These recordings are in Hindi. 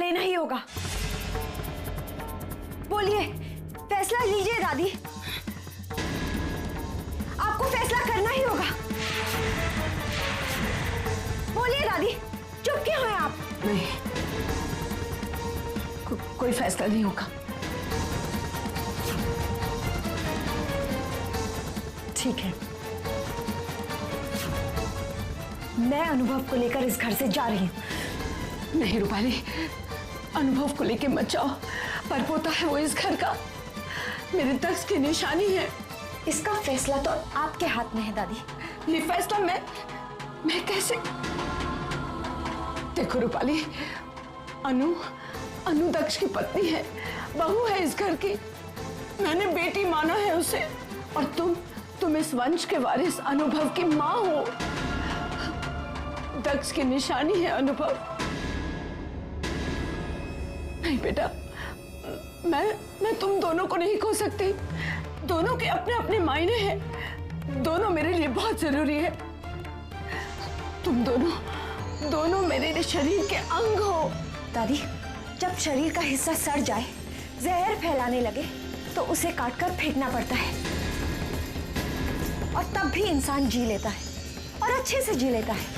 लेना ही होगा। बोलिए, फैसला लीजिए दादी, आपको फैसला करना ही होगा। बोलिए दादी, चुप क्यों हैं आप? नहीं, कोई फैसला नहीं होगा। ठीक है, मैं अनुभव को लेकर इस घर से जा रही हूं। नहीं रूपाली, अनुभव को लेके मत जाओ। परपोता है वो इस घर का, मेरे दक्ष की निशानी है। इसका फैसला तो आपके हाथ में है दादी। ये फैसला मैं कैसे? देखो रूपाली, अनु दक्ष की पत्नी है, बहू है इस घर की। मैंने बेटी माना है उसे, और तुम इस वंश के वारिस अनुभव की माँ हो। दक्ष की निशानी है अनुभव। नहीं बेटा, मैं तुम दोनों को नहीं खो सकती। दोनों के अपने अपने मायने हैं, दोनों मेरे लिए बहुत जरूरी है। तुम दोनों मेरे शरीर के अंग हो। दादी, जब शरीर का हिस्सा सड़ जाए, जहर फैलाने लगे, तो उसे काटकर फेंकना पड़ता है, और तब भी इंसान जी लेता है, और अच्छे से जी लेता है।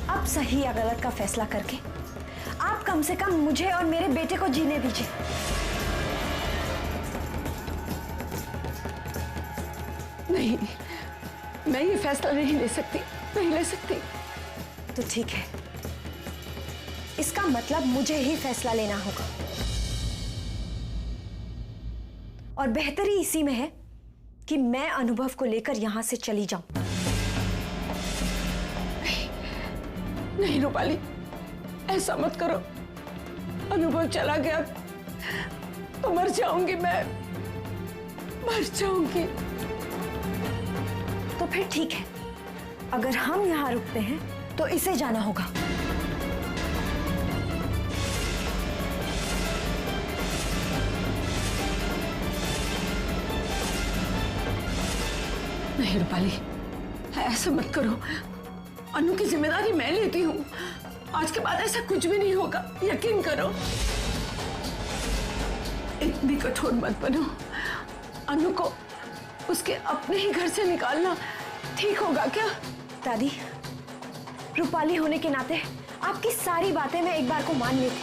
अब सही या गलत का फैसला करके आप कम से कम मुझे और मेरे बेटे को जीने दीजिए। नहीं, मैं ये फैसला नहीं ले सकती। तो ठीक है, इसका मतलब मुझे ही फैसला लेना होगा, और बेहतरी इसी में है कि मैं अनुभव को लेकर यहां से चली जाऊं। नहीं रूपाली, ऐसा मत करो। अनुभव चला गया तो मर जाऊंगी, मैं मर जाऊंगी। तो फिर ठीक है, अगर हम यहां रुकते हैं तो इसे जाना होगा। नहीं रूपाली, ऐसा मत करो। अनु की जिम्मेदारी मैं लेती हूँ। आज के बाद ऐसा कुछ भी नहीं होगा, यकीन करो। इतनी कठोर मत बनो। अनु को उसके अपने ही घर से निकालना ठीक होगा क्या? दादी, रूपाली होने के नाते आपकी सारी बातें मैं एक बार को मान लेती,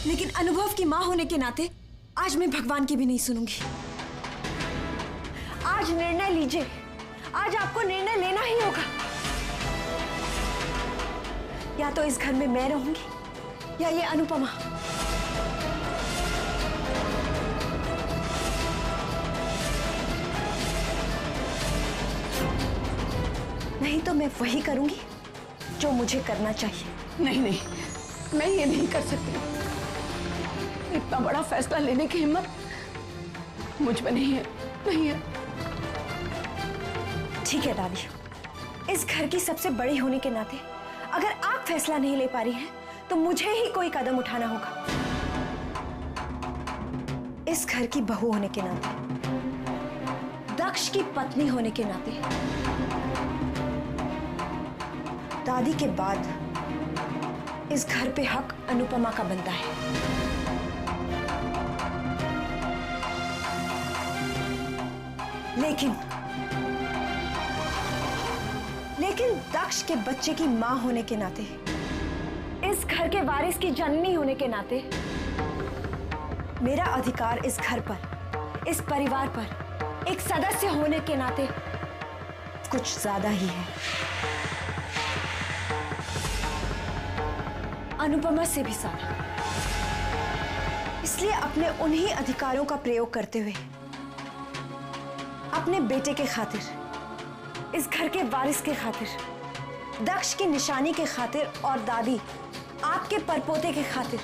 लेकिन अनुभव की मां होने के नाते आज मैं भगवान की भी नहीं सुनूंगी। आज निर्णय लीजिए, आज आपको निर्णय लेना ही होगा। या तो इस घर में मैं रहूंगी, या ये अनुपमा। नहीं तो मैं वही करूंगी जो मुझे करना चाहिए। नहीं, मैं ये नहीं कर सकती। इतना बड़ा फैसला लेने की हिम्मत मुझ में नहीं है। ठीक है दादी, इस घर की सबसे बड़ी होने के नाते अगर आप फैसला नहीं ले पा रही हैं, तो मुझे ही कोई कदम उठाना होगा। इस घर की बहू होने के नाते, दक्ष की पत्नी होने के नाते, दादी के बाद इस घर पे हक अनुपमा का बनता है। लेकिन दक्ष के बच्चे की मां होने के नाते, इस घर के वारिस की जननी होने के नाते, मेरा अधिकार इस घर पर, इस परिवार पर एक सदस्य होने के नाते कुछ ज्यादा ही है। अनुपमा से भी ज्यादा। इसलिए अपने उन्हीं अधिकारों का प्रयोग करते हुए, अपने बेटे के खातिर, इस घर के वारिस के खातिर, दक्ष की निशानी के खातिर, और दादी आपके परपोते के खातिर,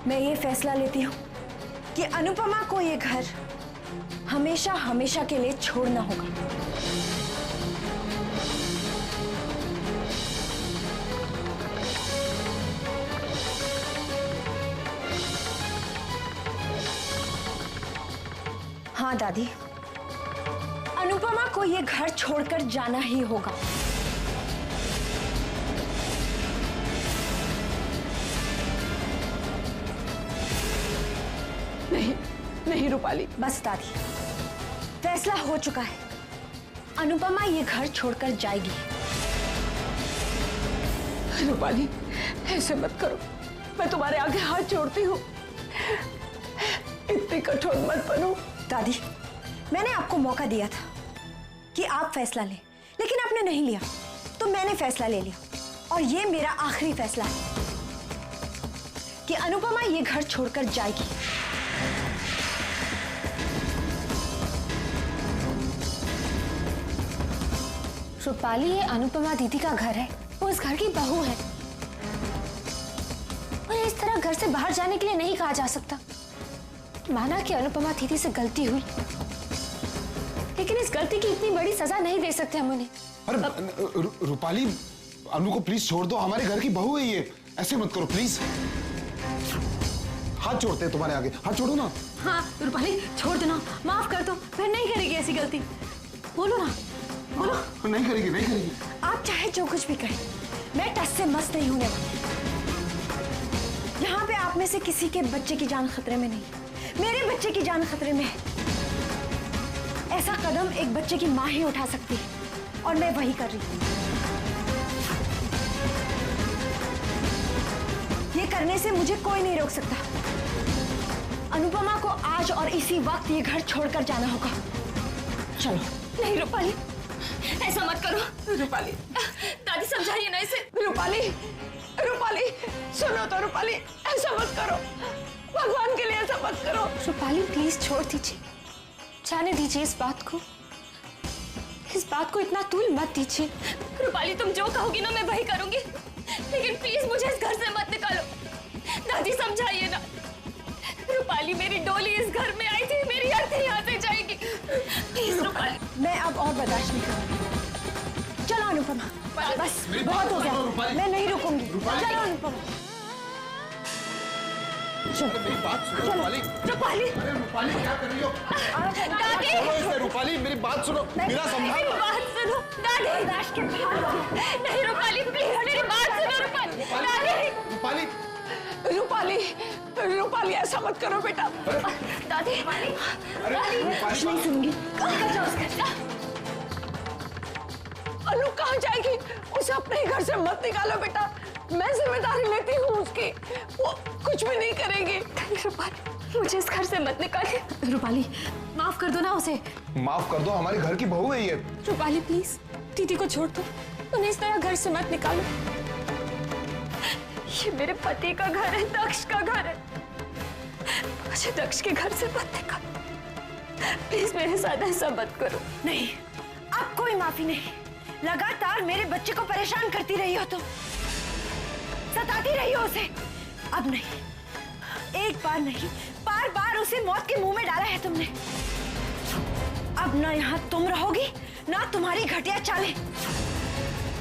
मैं ये फैसला लेती हूं कि अनुपमा को ये घर हमेशा हमेशा के लिए छोड़ना होगा। हाँ दादी, अनुपमा को आपको ये घर छोड़कर जाना ही होगा। नहीं नहीं रूपाली। बस दादी, फैसला हो चुका है। अनुपमा ये घर छोड़कर जाएगी। रूपाली ऐसे मत करो, मैं तुम्हारे आगे हाथ जोड़ती हूँ। इतनी कठोर मत बनो। दादी, मैंने आपको मौका दिया था कि आप फैसला लें, लेकिन आपने नहीं लिया, तो मैंने फैसला ले लिया। और ये मेरा आखिरी फैसला है कि अनुपमा ये घर छोड़कर जाएगी। रूपाली, ये अनुपमा दीदी का घर है, वो इस घर की बहू है और इस तरह घर से बाहर जाने के लिए नहीं कहा जा सकता। माना कि अनुपमा दीदी से गलती हुई, लेकिन इस गलती की इतनी बड़ी सजा नहीं दे सकते हम उन्हें। अरे रूपाली, अनु को प्लीज छोड़ दो, हमारे घर की बहू है ये, ऐसे मत करो प्लीज। हाथ जोड़ते हैं तुम्हारे आगे, हाथ जोड़ो ना। हाँ रूपाली, छोड़ दो ना, माफ कर दो, फिर नहीं करेगी ऐसी गलती। बोलो ना, बोलो। नहीं करेगी, नहीं करेगी। आप चाहे जो कुछ भी करें, मैं टस से मस नहीं होने वाली। यहाँ पे आप में से किसी के बच्चे की जान खतरे में नहीं, मेरे बच्चे की जान खतरे में है। ऐसा कदम एक बच्चे की माँ ही उठा सकती है, और मैं वही कर रही हूँ। ये करने से मुझे कोई नहीं रोक सकता। अनुपमा को आज और इसी वक्त ये घर छोड़कर जाना होगा। चलो। नहीं रूपाली, ऐसा मत करो। रूपाली, दादी समझाइए ना इसे। रूपाली, रूपाली सुनो तो रूपाली, ऐसा मत करो, भगवान के लिए ऐसा मत करो। रूपाली प्लीज छोड़ दीजिए, जाने दीजिए इस बात को, इस बात को इतना तूल मत दीजिए। रूपाली, तुम जो कहोगी ना मैं वही करूंगी, लेकिन प्लीज मुझे इस घर से मत निकालो। दादी समझाइए ना। रूपाली, मेरी डोली इस घर में आई थी, मेरी अर्थी यहाँ से जाएगी। प्लीज रूपाली। मैं अब और बर्दाश्त नहीं करूंगी। चलो अनुपमा, बस बहुत हो गया, मैं नहीं रुकूंगी। चलो अनुपमा, मेरी बात सुनो रूपाली। रूपाली, अरे रूपाली क्या कर रही हो? दादी, छोड़ो इसे रूपाली, मेरी बात सुनो, मेरा मेरी समझाओ। बात सुनो दादी। बर्दाश्त के बाहर हो गया। नहीं रूपाली, प्लीज मेरी बात सुनो रूपाली। दादी, रूपाली, रूपाली, रूपाली ऐसा मत करो बेटा। दादी, अरे कुछ नहीं सुनूंगी। निकल जाओ उस घर से। अनु कहाँ जाएगी? उसे अपने ही घर से मत निकालो बेटा, मैं जिम्मेदारी लेती हूँ उसकी, वो कुछ भी नहीं करेगी। रूपाली, मुझे इस घर से मत निकालिए। रूपाली, माफ कर दो ना उसे। माफ कर दो, हमारे घर की बहू है ये। रूपाली प्लीज, दीदी को छोड़ दो, उन्हें इस तरह घर से मत निकालो। ये मेरे पति का घर है, दक्ष का घर है, मुझे दक्ष के घर से मत निकालो। प्लीज मेरे साथ ऐसा मत करो। नहीं, अब कोई माफी नहीं। लगातार मेरे बच्चे को परेशान करती रही हो तुम, सताती रही हो उसे। अब नहीं, एक बार नहीं, बार बार उसे मौत के मुंह में डाला है तुमने। अब ना यहाँ तुम रहोगी, ना तुम्हारी घटिया चालें।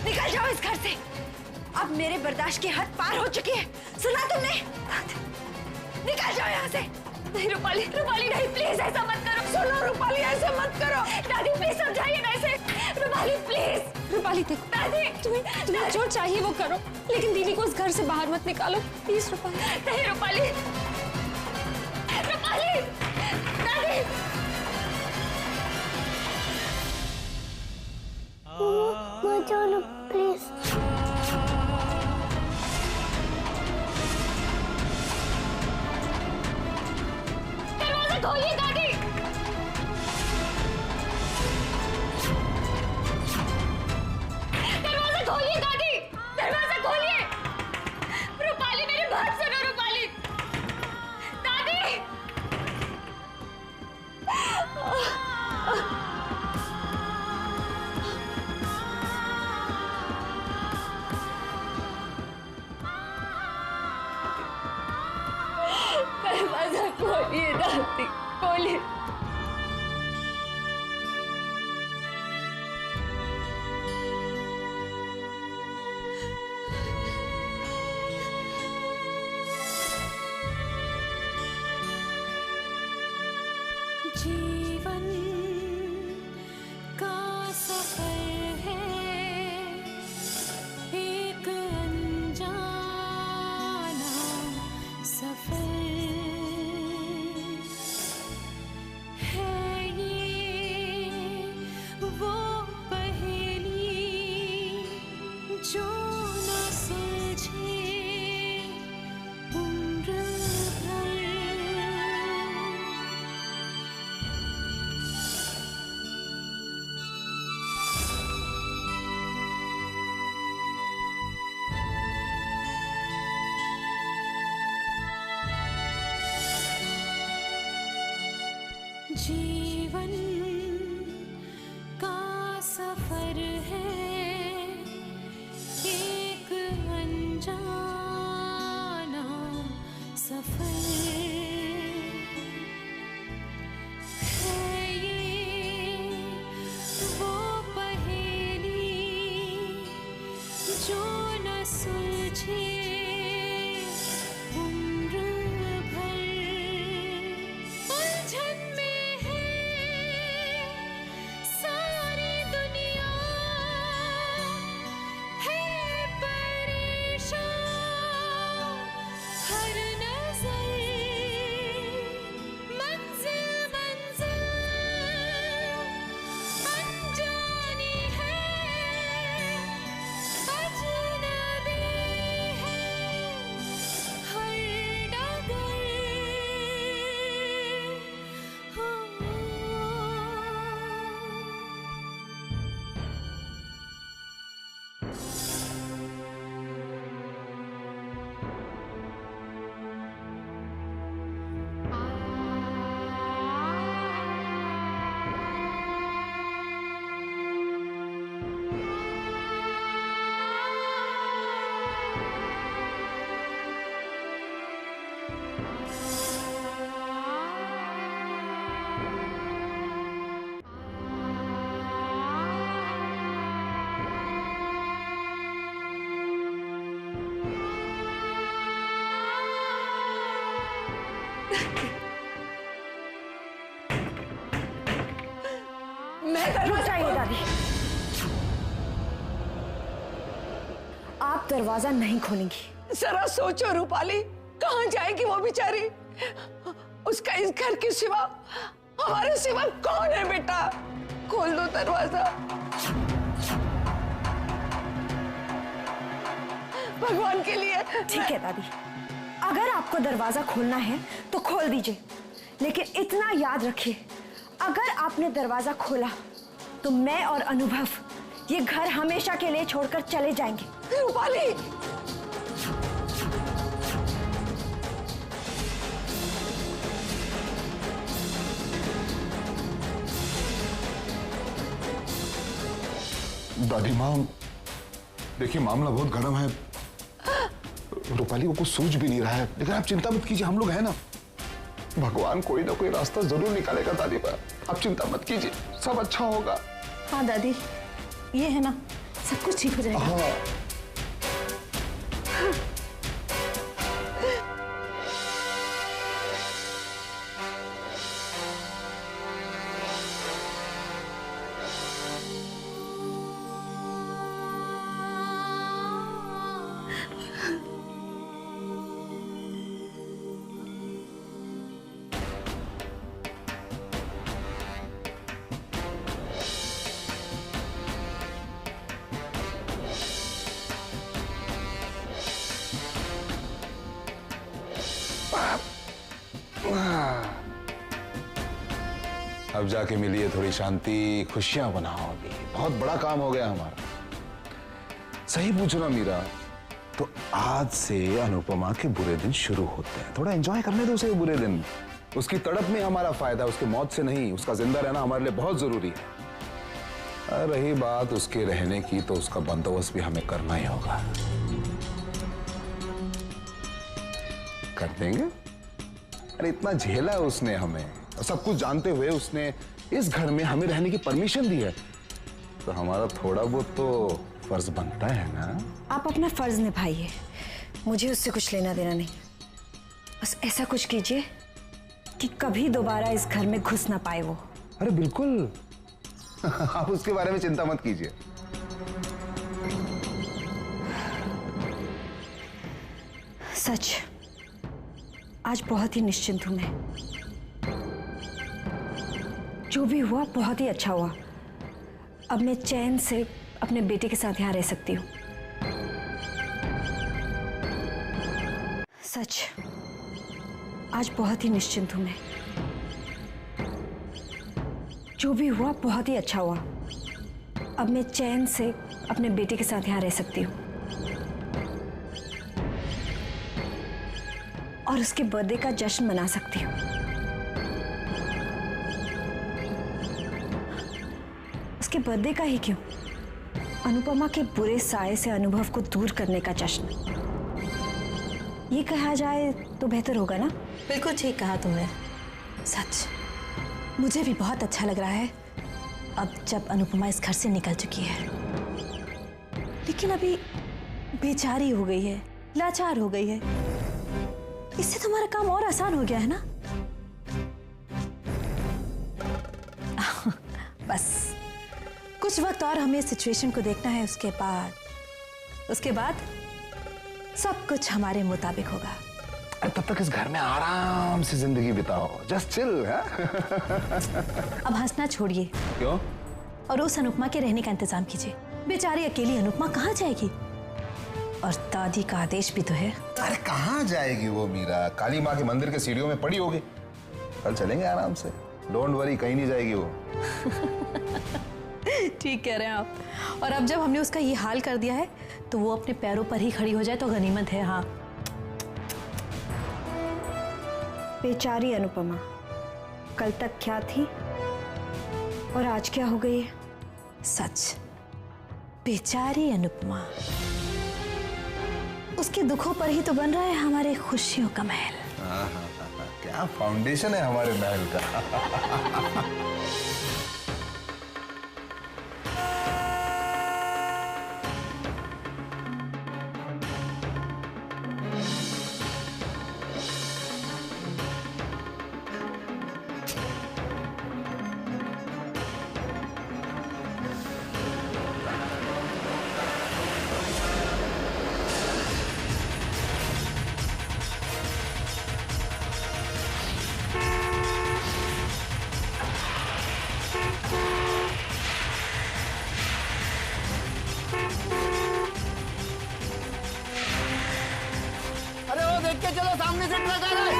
निकल जाओ इस घर से। अब मेरे बर्दाश्त की हद पार हो चुकी है, सुना तुमने? निकल जाओ यहाँ से। नहीं रूपाली, रूपाली नहीं, प्लीज ऐसा मत करो। सुनो रूपाली, ऐसे मत करो। दादी प्लीज समझाइए ना इसे। रूपाली प्लीज। रूपाली देखो दादी, तुम्हें जो चाहिए वो करो, लेकिन दीदी को उस घर से बाहर मत निकालो प्लीज। रूपाली नहीं, रूपाली, रूपाली, दादी। चलो प्लीज। दरवाजा खोलिए दादी। दरवाजा खोलिए दादी, दरवाजा खोलिए। रूपाली मेरी बात सुनो। रूपाली, दादी। दरवाजा खोलिए दादी, खोलिए। जीवन का जो न सुलझे उम्र भर। जीवन का सफर है एक अनजाना सफर है ये वो पहेली जो न सुलझे उम्र भर। उलझन में है सारी दुनिया है परेशान, हर नजर मंजिल मंजिल अनजानी है, अजनबी है हर डगर। रुक जाइए दादी, आप दरवाजा नहीं खोलेंगी। जरा सोचो रूपाली, कहाँ जाएगी वो बेचारी? उसका इस घर के सिवा हमारे सिवा कौन है बेटा? खोल दो दरवाजा, भगवान के लिए। ठीक है दादी, अगर आपको दरवाजा खोलना है तो खोल दीजिए, लेकिन इतना याद रखिए, अगर आपने दरवाजा खोला तो मैं और अनुभव ये घर हमेशा के लिए छोड़कर चले जाएंगे। रूपाली, दादी माँ, देखिए मामला बहुत गर्म है। रूपाली को कुछ सूझ भी नहीं रहा है, लेकिन आप चिंता मत कीजिए, हम लोग हैं ना। भगवान कोई ना कोई रास्ता जरूर निकालेगा दादी माँ, आप चिंता मत कीजिए, सब अच्छा होगा। हाँ दादी, ये है ना, सब कुछ ठीक हो जाएगा। हाँ। अब जाके मिली है थोड़ी शांति, खुशियां बनाओगी। बहुत बड़ा काम हो गया हमारा। सही पूछ रहा मीरा, तो आज से अनुपमा के बुरे दिन शुरू होते हैं। थोड़ा एंजॉय करने दो उसे बुरे दिन। उसकी तड़प में हमारा फायदा, उसकी मौत से नहीं। उसका जिंदा रहना हमारे लिए बहुत जरूरी है। रही बात उसके रहने की, तो उसका बंदोबस्त भी हमें करना ही होगा। कर देंगे। अरे इतना झेला है उसने हमें, सब कुछ जानते हुए उसने इस घर में हमें रहने की परमिशन दी है, तो हमारा थोड़ा बहुत तो फर्ज बनता है ना। आप अपना फर्ज निभाइए, मुझे उससे कुछ लेना देना नहीं। बस ऐसा कुछ कीजिए कि कभी दोबारा इस घर में घुस ना पाए वो। अरे बिल्कुल। आप उसके बारे में चिंता मत कीजिए। सच, आज बहुत ही निश्चिंत हूं मैं। जो भी हुआ बहुत ही अच्छा हुआ। अब मैं चैन से अपने बेटे के साथ यहाँ रह सकती हूँ। सच, आज बहुत ही निश्चिंत हूं मैं। जो भी हुआ बहुत ही अच्छा हुआ। अब मैं चैन से अपने बेटे के साथ यहाँ रह सकती हूँ और उसके बर्थडे का जश्न मना सकती हूँ। उसके बर्थडे का ही क्यों, अनुपमा के बुरे साए से अनुभव को दूर करने का जश्न, ये कहा जाए तो बेहतर होगा ना? बिल्कुल ठीक कहा तुमने। सच, मुझे भी बहुत अच्छा लग रहा है अब जब अनुपमा इस घर से निकल चुकी है। लेकिन अभी बेचारी हो गई है, लाचार हो गई है। इससे तो हमारा काम और आसान हो गया है ना। बस कुछ वक्त और हमें सिचुएशन को देखना है, उसके बाद सब कुछ हमारे मुताबिक होगा। तब तक इस घर में आराम से जिंदगी बिताओ, जस्ट चिल। अब हंसना छोड़िए। क्यों? और उस अनुपमा के रहने का इंतजाम कीजिए। बेचारी अकेली अनुपमा कहाँ जाएगी? और दादी का आदेश भी तो है। अरे कहाँ जाएगी वो मीरा? काली माँ के मंदिर के सीढ़ियों में पड़ी होगी। कल चलेंगे आराम से, डोंट वरी, कहीं नहीं जाएगी वो। ठीक कह रहे हैं आप। और अब जब हमने उसका ये हाल कर दिया है तो वो अपने पैरों पर ही खड़ी हो जाए तो गनीमत है। हाँ, बेचारी अनुपमा कल तक क्या थी और आज क्या हो गई है? सच, बेचारी अनुपमा। उसके दुखों पर ही तो बन रहा है हमारे खुशियों का महल। क्या फाउंडेशन है हमारे महल का। अरे वो देख के चलो, सामने से ट्रक आ रहा है।